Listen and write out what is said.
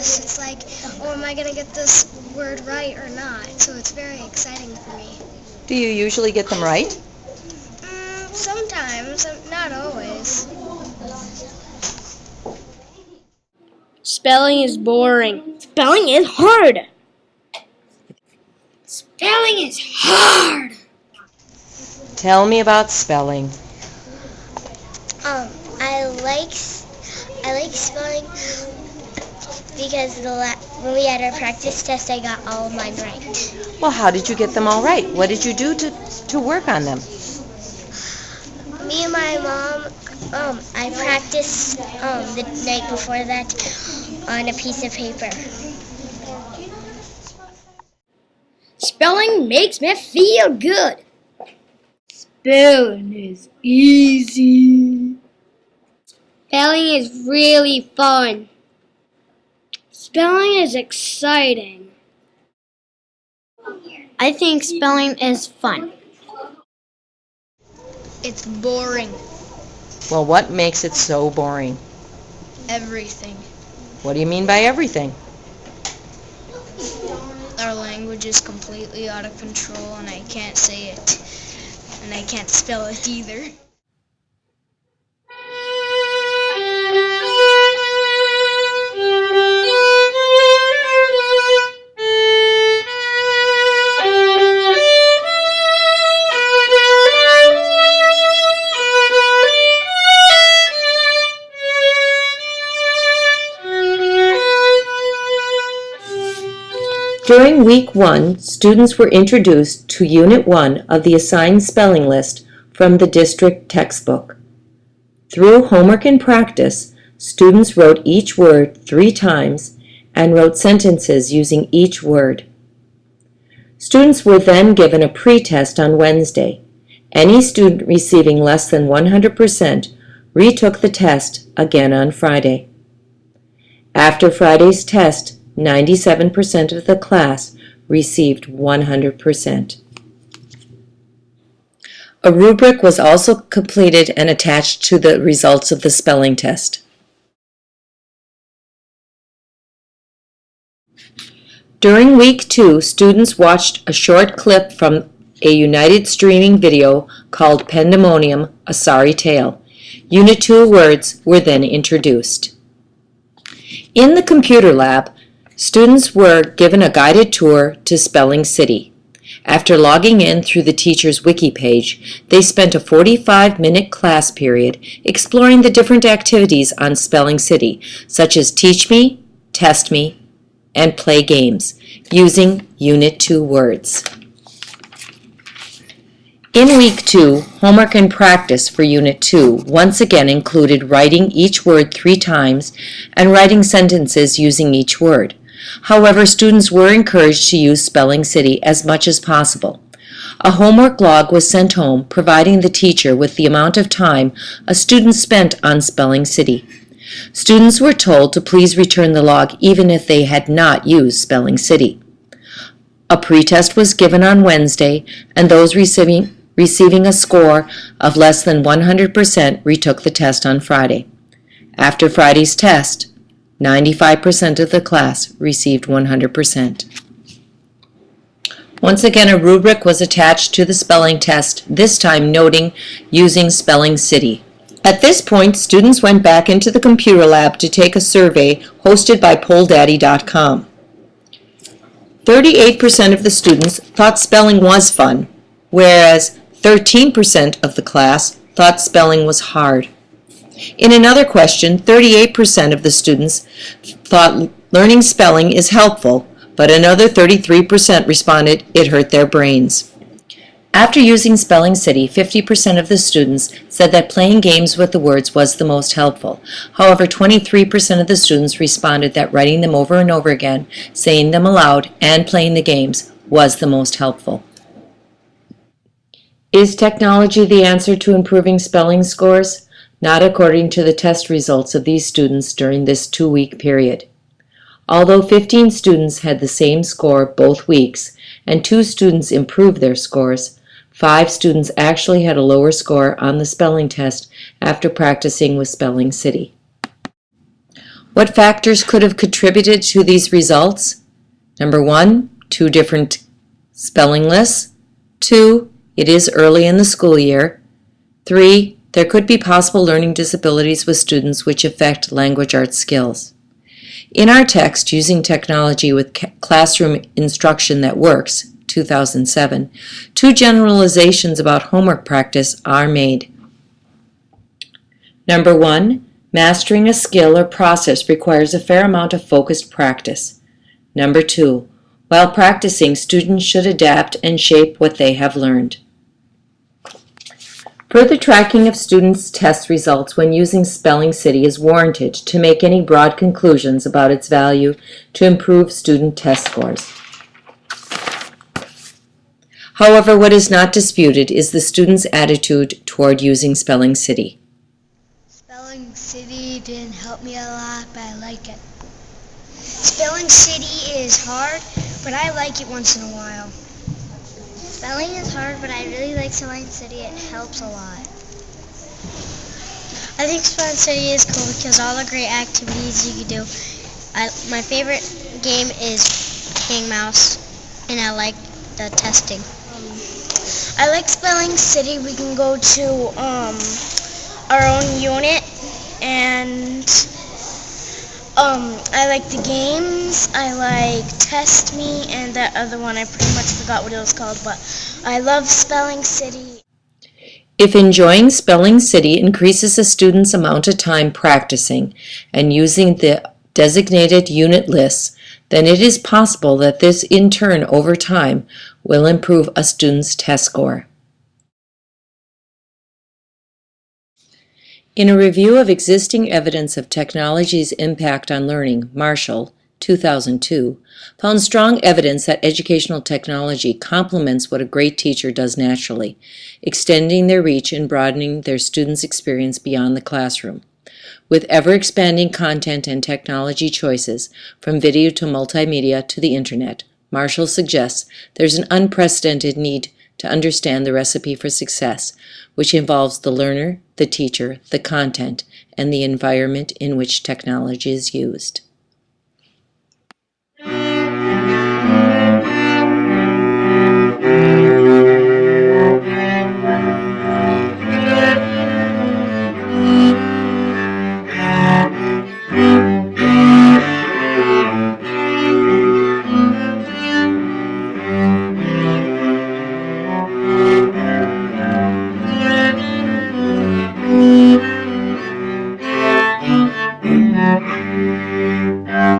nervous. It's like, oh, am I going to get this word right or not? So it's very exciting for me. Do you usually get them right? Sometimes, not always. Spelling is boring. Spelling is hard. Spelling is hard. Tell me about spelling. I like spelling because when we had our practice test, I got all of mine right. Well, how did you get them all right? What did you do to work on them? Me and my mom, I practiced the night before that on a piece of paper. Spelling makes me feel good. Spelling is easy. Spelling is really fun. Spelling is exciting. I think spelling is fun. It's boring. Well, what makes it so boring? Everything. What do you mean by everything? Our language is completely out of control and I can't say it. And I can't spell it either. During week 1, students were introduced to Unit 1 of the assigned spelling list from the district textbook. Through homework and practice, students wrote each word 3 times and wrote sentences using each word. Students were then given a pre-test on Wednesday. Any student receiving less than 100% retook the test again on Friday. After Friday's test, 97% of the class received 100%. A rubric was also completed and attached to the results of the spelling test. During week 2, students watched a short clip from a United streaming video called Pandemonium, A Sorry Tale. Unit 2 words were then introduced. In the computer lab, students were given a guided tour to Spelling City. After logging in through the teacher's wiki page, they spent a 45-minute class period exploring the different activities on Spelling City, such as Teach Me, Test Me, and Play Games, using Unit 2 words. In week 2, homework and practice for Unit 2 once again included writing each word 3 times and writing sentences using each word. However, students were encouraged to use Spelling City as much as possible. A homework log was sent home providing the teacher with the amount of time a student spent on Spelling City. Students were told to please return the log even if they had not used Spelling City. A pretest was given on Wednesday, and those receiving a score of less than 100% retook the test on Friday. After Friday's test, 95% of the class received 100%. Once again, a rubric was attached to the spelling test, this time noting using Spelling City. At this point, students went back into the computer lab to take a survey hosted by PollDaddy.com. 38% of the students thought spelling was fun, whereas 13% of the class thought spelling was hard. In another question, 38% of the students thought learning spelling is helpful, but another 33% responded it hurt their brains. After using Spelling City, 50% of the students said that playing games with the words was the most helpful. However, 23% of the students responded that writing them over and over again, saying them aloud, and playing the games was the most helpful. Is technology the answer to improving spelling scores? Not according to the test results of these students during this 2-week period. Although 15 students had the same score both weeks, and 2 students improved their scores, 5 students actually had a lower score on the spelling test after practicing with Spelling City. What factors could have contributed to these results? Number 1, 2 different spelling lists. 2, it is early in the school year. 3, there could be possible learning disabilities with students which affect language arts skills. In our text, Using Technology with Classroom Instruction That Works, 2007, 2 generalizations about homework practice are made. Number 1, mastering a skill or process requires a fair amount of focused practice. Number 2, while practicing, students should adapt and shape what they have learned. Further tracking of students' test results when using Spelling City is warranted to make any broad conclusions about its value to improve student test scores. However, what is not disputed is the students' attitude toward using Spelling City. Spelling City didn't help me a lot, but I like it. Spelling City is hard, but I like it once in a while. Spelling is hard, but I really like Spelling City. It helps a lot. I think Spelling City is cool because all the great activities you can do. My favorite game is King Mouse, and I like the testing. I like Spelling City. We can go to our own unit, and I like the games. I like Test Me, and that other one I pretty much forgot what it was called, but I love Spelling City. If enjoying Spelling City increases a student's amount of time practicing and using the designated unit lists, then it is possible that this in turn over time will improve a student's test score. In a review of existing evidence of technology's impact on learning, Marshall, 2002, found strong evidence that educational technology complements what a great teacher does naturally, extending their reach and broadening their students' experience beyond the classroom. With ever-expanding content and technology choices, from video to multimedia to the internet, Marshall suggests there's an unprecedented need to understand the recipe for success, which involves the learner, the teacher, the content, and the environment in which technology is used.